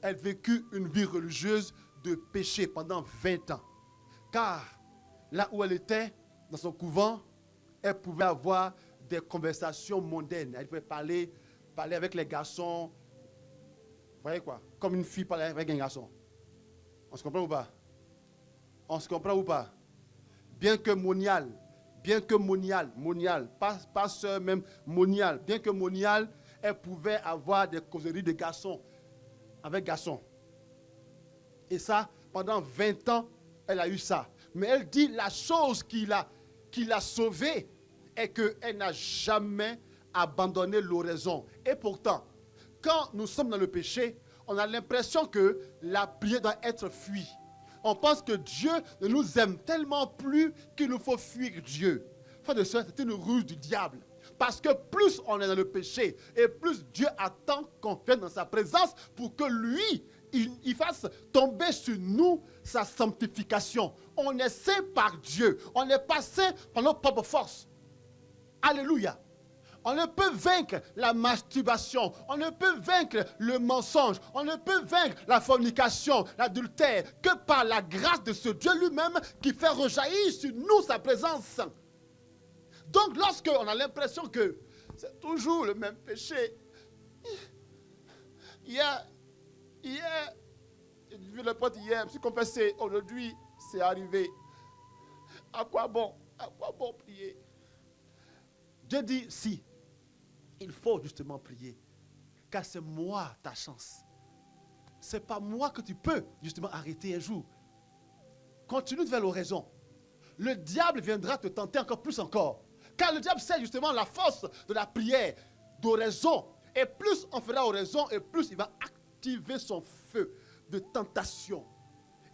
Speaker 5: elle vécut une vie religieuse de péché pendant 20 ans. Car là où elle était, dans son couvent, elle pouvait avoir des conversations mondaines. Elle pouvait parler avec les garçons. Vous voyez quoi? Comme une fille parle avec un garçon. On se comprend ou pas? On se comprend ou pas? Bien que monial, pas sœur même monial, bien que monial, elle pouvait avoir des causeries de garçons, avec garçons. Et ça, pendant 20 ans, elle a eu ça. Mais elle dit la chose qui l'a sauvée est qu'elle n'a jamais abandonné l'oraison. Et pourtant, quand nous sommes dans le péché, on a l'impression que la prière doit être fuie. On pense que Dieu ne nous aime tellement plus qu'il nous faut fuir Dieu. Frère de soeur, c'est une ruse du diable. Parce que plus on est dans le péché, et plus Dieu attend qu'on vienne dans sa présence pour que lui, il fasse tomber sur nous sa sanctification. On est saint par Dieu. On n'est pas saint par nos propres forces. Alléluia. On ne peut vaincre la masturbation, on ne peut vaincre le mensonge, on ne peut vaincre la fornication, l'adultère, que par la grâce de ce Dieu lui-même qui fait rejaillir sur nous sa présence. Donc lorsque on a l'impression que c'est toujours le même péché, hier, j'ai vu le pote hier, je me suis confessé, aujourd'hui c'est arrivé. À quoi bon prier? Dieu dit si. Il faut justement prier, car c'est moi ta chance. Ce n'est pas moi que tu peux justement arrêter un jour. Continue de faire l'oraison. Le diable viendra te tenter encore plus encore. Car le diable sait justement la force de la prière, d'oraison. Et plus on fera oraison, et plus il va activer son feu de tentation.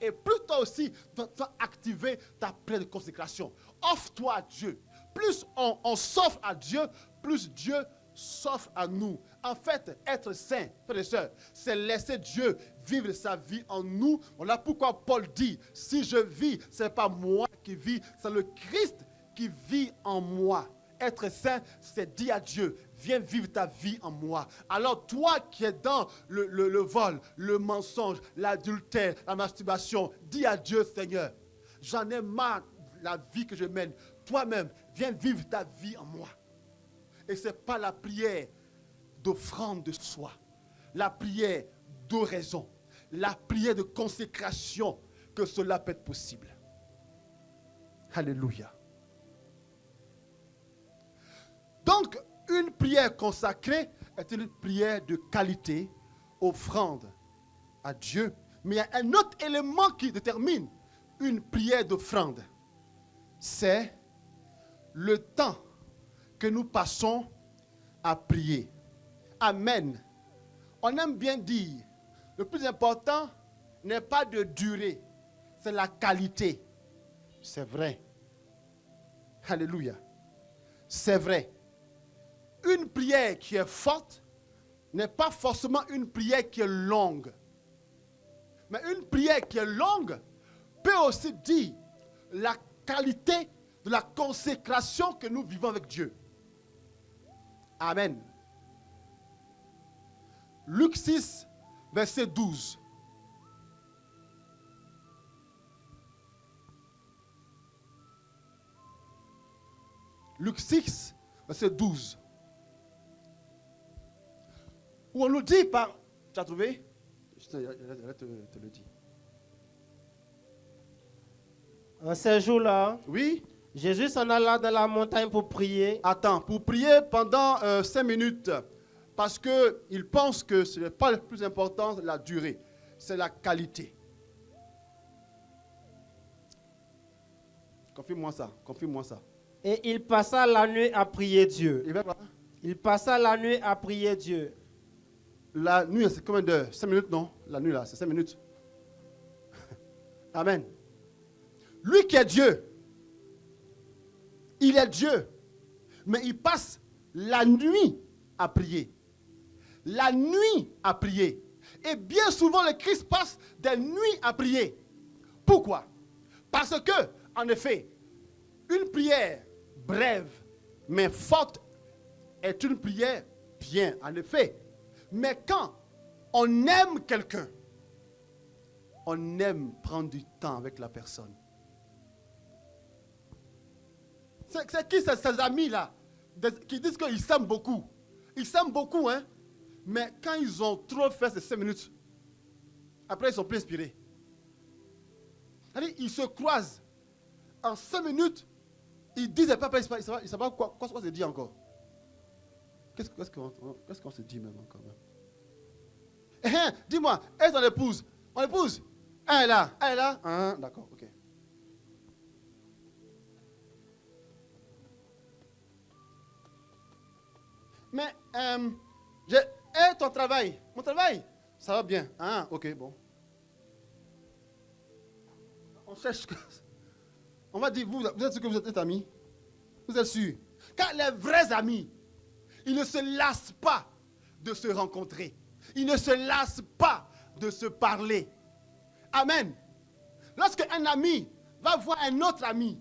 Speaker 5: Et plus toi aussi, tu vas activer ta prière de consécration. Offre-toi à Dieu. Plus on s'offre à Dieu, plus Dieu s'offre à nous. En fait, être saint, frères et sœurs, c'est laisser Dieu vivre sa vie en nous. Voilà pourquoi Paul dit, si je vis, ce n'est pas moi qui vis, c'est le Christ qui vit en moi. Être saint, c'est dire à Dieu, viens vivre ta vie en moi. Alors toi qui es dans le vol, le mensonge, l'adultère, la masturbation, dis à Dieu, Seigneur, j'en ai marre de la vie que je mène. Toi-même, viens vivre ta vie en moi. Et ce n'est pas la prière d'offrande de soi, la prière d'oraison, la prière de consécration que cela peut être possible. Alléluia. Donc, une prière consacrée est une prière de qualité, offrande à Dieu. Mais il y a un autre élément qui détermine une prière d'offrande. C'est le temps que nous passons à prier. Amen. On aime bien dire, le plus important n'est pas de durée, c'est la qualité. C'est vrai. Alléluia. C'est vrai. Une prière qui est forte n'est pas forcément une prière qui est longue. Mais une prière qui est longue peut aussi dire la qualité de la consécration que nous vivons avec Dieu. Amen. Luc 6, verset 12. Luc 6, verset 12. Où on nous dit par... Tu as trouvé? Je te le dis.
Speaker 4: En ces jours-là,
Speaker 5: Oui?
Speaker 4: Jésus s'en alla dans la montagne pour prier.
Speaker 5: Attends, pour prier pendant 5 minutes. Parce qu'il pense que ce n'est pas le plus important, la durée. C'est la qualité. Confirme-moi ça, confirme-moi ça.
Speaker 4: Et il passa la nuit à prier Dieu.
Speaker 5: Et bien, voilà.
Speaker 4: Il passa la nuit à prier Dieu.
Speaker 5: La nuit, c'est combien d'heures? 5 minutes, non? La nuit, là, c'est 5 minutes. Amen. Lui qui est Dieu, il est Dieu, mais il passe la nuit à prier. La nuit à prier. Et bien souvent, le Christ passe des nuits à prier. Pourquoi? Parce que, en effet, une prière brève, mais forte, est une prière bien, en effet. Mais quand on aime quelqu'un, on aime prendre du temps avec la personne. C'est qui ces amis-là qui disent qu'ils s'aiment beaucoup? Ils s'aiment beaucoup, hein? Mais quand ils ont trop fait ces 5 minutes, après ils sont plus inspirés. C'est-à-dire, ils se croisent. En 5 minutes, ils disent, ils ne savent pas quoi se dit encore. Qu'est-ce qu'on se dit même encore même? Dis-moi, est-ce qu'on épouse? On épouse? Elle est là. Elle est là? Ah, d'accord, ok. Mais, ton travail? Mon travail? Ça va bien. Ah, ok, bon. On cherche. On va dire, vous êtes sûr que vous êtes amis? Vous êtes sûr? Car les vrais amis, ils ne se lassent pas de se rencontrer. Ils ne se lassent pas de se parler. Amen. Lorsque un ami va voir un autre ami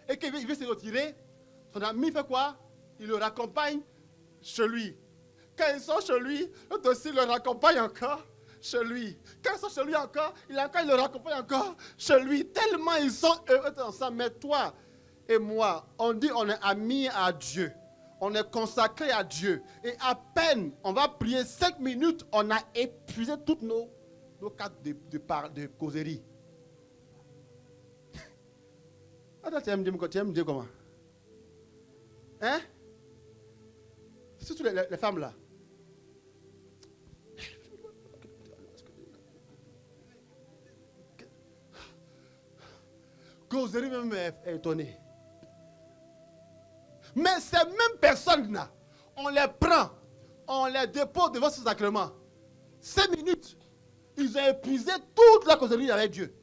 Speaker 5: et qu'il veut se retirer, son ami fait quoi? Il le raccompagne chez lui. Quand ils sont chez lui, l'autre aussi le raccompagne encore chez lui. Quand ils sont chez lui encore, il le raccompagne encore chez lui. Tellement ils sont heureux ensemble. Mais toi et moi, on dit on est amis à Dieu. On est consacré à Dieu. Et à peine, on va prier 5 minutes, on a épuisé toutes nos cadres de causerie. Attends, tu vas me dire comment? Hein? Surtout les femmes là. Causerie même est étonnée. Mais ces mêmes personnes-là, on les prend, on les dépose devant ce sacrement. 5 minutes, ils ont épuisé toute la causerie avec Dieu.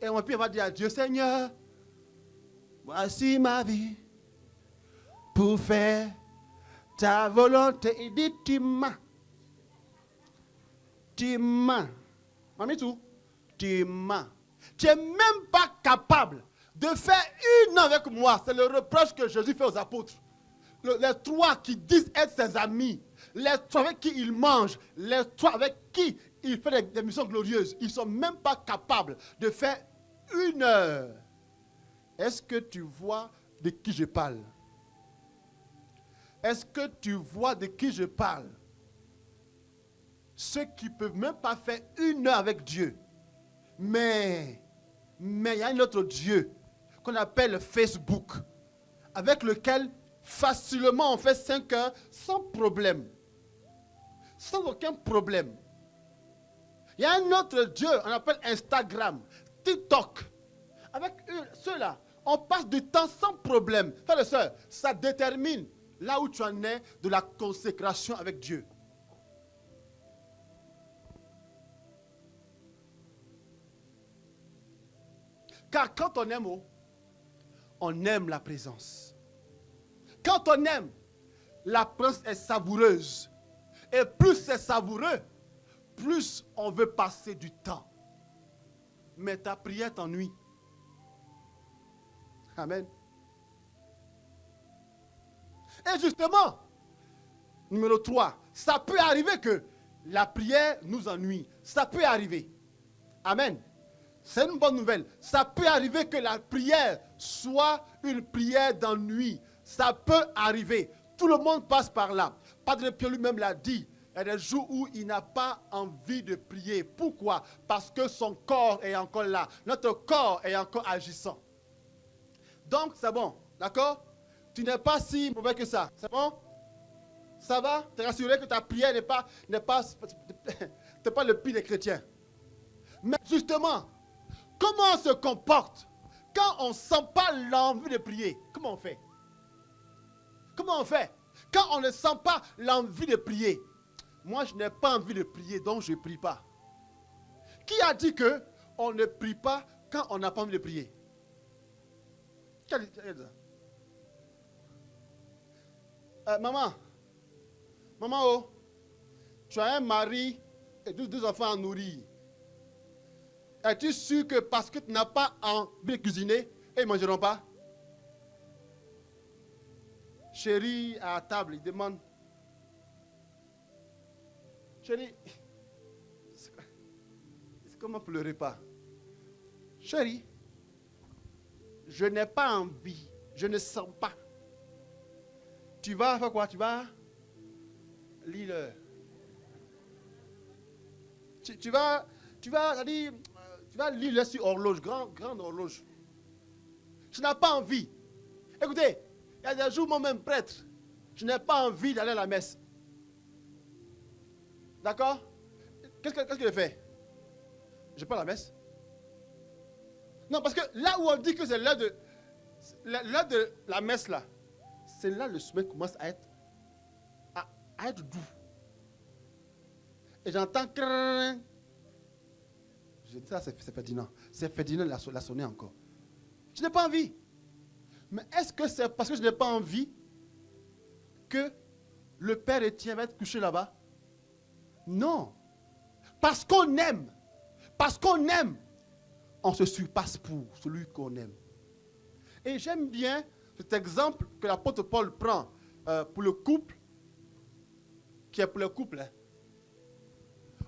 Speaker 5: Et on va dire à Dieu, Seigneur, voici ma vie pour faire ta volonté. Il dit, tu m'as. Mamie tout, tu m'as. Tu n'es même pas capable de faire 1 an avec moi. C'est le reproche que Jésus fait aux apôtres. Les 3 qui disent être ses amis, les 3 avec qui il mange, les 3 avec qui il fait des missions glorieuses, ils ne sont même pas capables de faire 1 heure. Est-ce que tu vois de qui je parle? Est-ce que tu vois de qui je parle? Ceux qui ne peuvent même pas faire 1 heure avec Dieu. Mais il y a un autre Dieu qu'on appelle Facebook, avec lequel facilement on fait 5 heures sans problème. Sans aucun problème. Il y a un autre Dieu, on appelle Instagram, TikTok. Avec ceux-là, on passe du temps sans problème. Frères et sœurs, ça détermine là où tu en es de la consécration avec Dieu. Car quand on aime la présence. Quand on aime, la présence est savoureuse. Et plus c'est savoureux, plus on veut passer du temps. Mais ta prière t'ennuie. Amen. Et justement, numéro 3, ça peut arriver que la prière nous ennuie. Ça peut arriver. Amen. C'est une bonne nouvelle. Ça peut arriver que la prière soit une prière d'ennui. Ça peut arriver. Tout le monde passe par là. Padre Pio lui-même l'a dit. Il y a des jours où il n'a pas envie de prier. Pourquoi? Parce que son corps est encore là. Notre corps est encore agissant. Donc, c'est bon. D'accord? Tu n'es pas si mauvais que ça. C'est bon? Ça va? Tu es rassuré que ta prière n'est pas le pire des chrétiens. Mais justement, comment on se comporte quand on ne sent pas l'envie de prier? Comment on fait? Comment on fait? Quand on ne sent pas l'envie de prier. Moi, je n'ai pas envie de prier, donc je ne prie pas. Qui a dit qu'on ne prie pas quand on n'a pas envie de prier? Qui a dit ça? Maman, oh, tu as un mari et 2 enfants à nourrir. Es-tu sûr que parce que tu n'as pas envie de cuisiner, ils ne mangeront pas? Chérie, à table, il demande. Chérie, Comment pleurez pas? Chérie, je n'ai pas envie, je ne sens pas. Tu vas faire quoi? Tu vas lire. Tu vas lire sur horloge, grande horloge. Tu n'as pas envie. Écoutez, il y a des jours, moi-même prêtre, je n'ai pas envie d'aller à la messe. D'accord? Qu'est-ce que je fais? Je pas la messe. Non, parce que là où on dit que c'est l'heure de la messe, là, c'est là le sommeil commence à être doux. Et j'entends crrrr. Je dis ça, c'est Ferdinand. C'est Ferdinand, il a sonné encore. Je n'ai pas envie. Mais est-ce que c'est parce que je n'ai pas envie que le père Étienne va être couché là-bas? Non. Parce qu'on aime. Parce qu'on aime. On se surpasse pour celui qu'on aime. Et j'aime bien cet exemple que l'apôtre Paul prend pour le couple, qui est pour le couple, hein,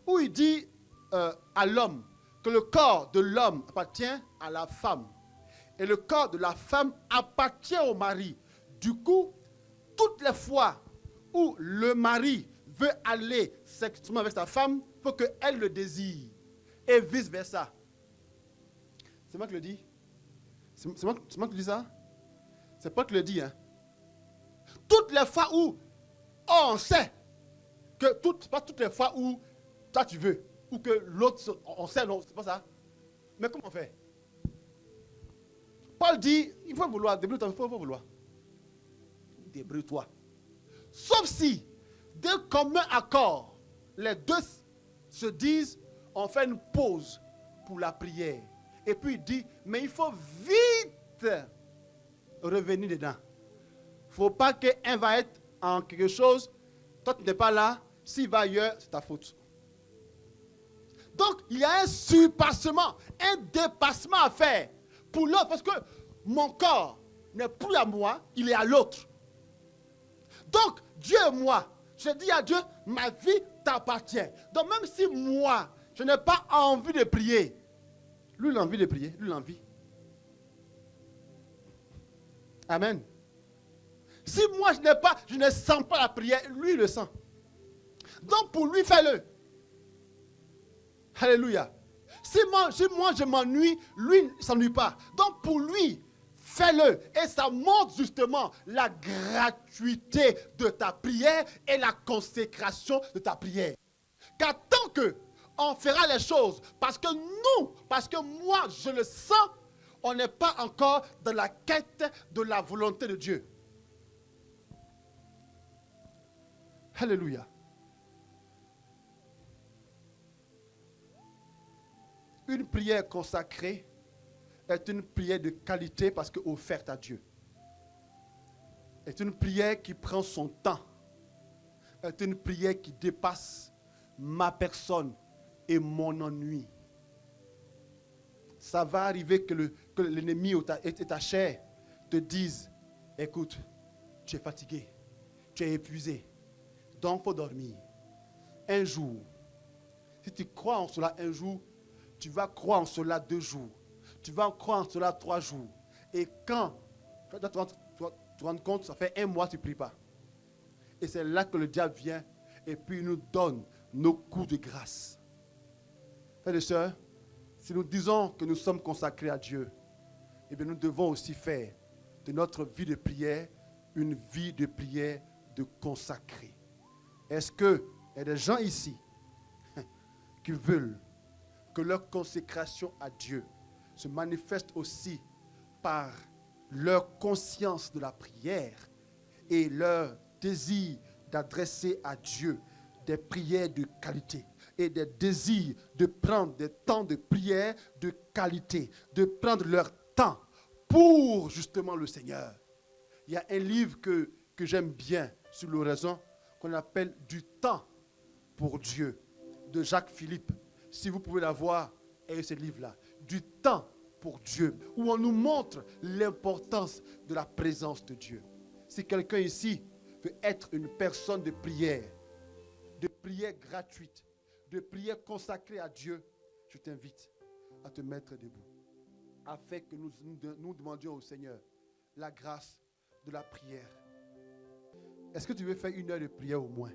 Speaker 5: où il dit à l'homme que le corps de l'homme appartient à la femme et le corps de la femme appartient au mari. Du coup, toutes les fois où le mari veut aller sexuellement avec sa femme, il faut qu'elle le désire et vice-versa. C'est moi qui le dis? C'est moi qui dis ça? C'est pas qui le dit, hein? Toutes les fois où on sait que pas toutes les fois où toi tu veux, ou que l'autre, on sait, non, c'est pas ça. Mais comment on fait? Paul dit, il faut vouloir, débrouille-toi, il faut vouloir. Débrouille-toi. Sauf si, d'un commun accord, les deux se disent, on fait une pause pour la prière. Et puis il dit, mais il faut vite revenir dedans. Il ne faut pas qu'un va être en quelque chose, toi tu n'es pas là, s'il va ailleurs, c'est ta faute. Donc il y a un surpassement, un dépassement à faire pour l'autre, parce que mon corps n'est plus à moi, il est à l'autre. Donc Dieu et moi, je dis à Dieu, ma vie t'appartient. Donc même si moi, je n'ai pas envie de prier, lui il a envie de prier, lui il a envie. Amen. Si moi je ne sens pas la prière, lui il le sent. Donc pour lui, fais-le. Alléluia. Si moi je m'ennuie, lui il ne s'ennuie pas. Donc pour lui, fais-le. Et ça montre justement la gratuité de ta prière et la consécration de ta prière. Car tant que on fera les choses parce que moi je le sens, on n'est pas encore dans la quête de la volonté de Dieu. Alléluia. Une prière consacrée est une prière de qualité parce qu'offerte à Dieu. Est une prière qui prend son temps. Est une prière qui dépasse ma personne et mon ennui. Ça va arriver que l'ennemi et ta chair te dise, écoute, tu es fatigué, tu es épuisé, donc il faut dormir. Un jour, si tu crois en cela un jour, tu vas croire en cela 2 jours. Tu vas croire en cela 3 jours. Et quand tu te rends compte, ça fait 1 mois que tu ne pries pas. Et c'est là que le diable vient et puis il nous donne nos coups de grâce. Frères et sœurs, si nous disons que nous sommes consacrés à Dieu, eh bien nous devons aussi faire de notre vie de prière une vie de prière de consacré. Est-ce qu'il y a des gens ici qui veulent que leur consécration à Dieu se manifeste aussi par leur conscience de la prière et leur désir d'adresser à Dieu des prières de qualité et des désirs de prendre des temps de prière de qualité, de prendre leur temps pour justement le Seigneur. Il y a un livre que j'aime bien sur l'oraison qu'on appelle Du temps pour Dieu de Jacques Philippe. Si vous pouvez l'avoir, ayez ce livre-là, Du temps pour Dieu, où on nous montre l'importance de la présence de Dieu. Si quelqu'un ici veut être une personne de prière gratuite, de prière consacrée à Dieu, je t'invite à te mettre debout, afin que nous demandions au Seigneur la grâce de la prière. Est-ce que tu veux faire 1 heure de prière au moins?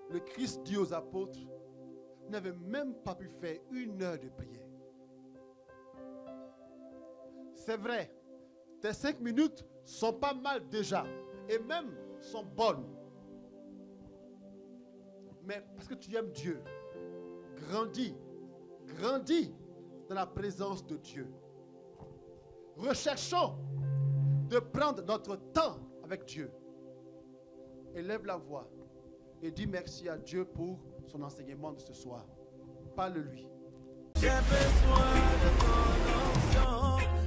Speaker 5: Le Christ dit aux apôtres, vous n'avez même pas pu faire 1 heure de prière. C'est vrai, tes 5 minutes sont pas mal déjà, et même sont bonnes. Mais parce que tu aimes Dieu, grandis dans la présence de Dieu. Recherchons de prendre notre temps avec Dieu. Élève la voix et dis merci à Dieu pour son enseignement de ce soir. Parle-lui.
Speaker 1: J'ai besoin de ton onction.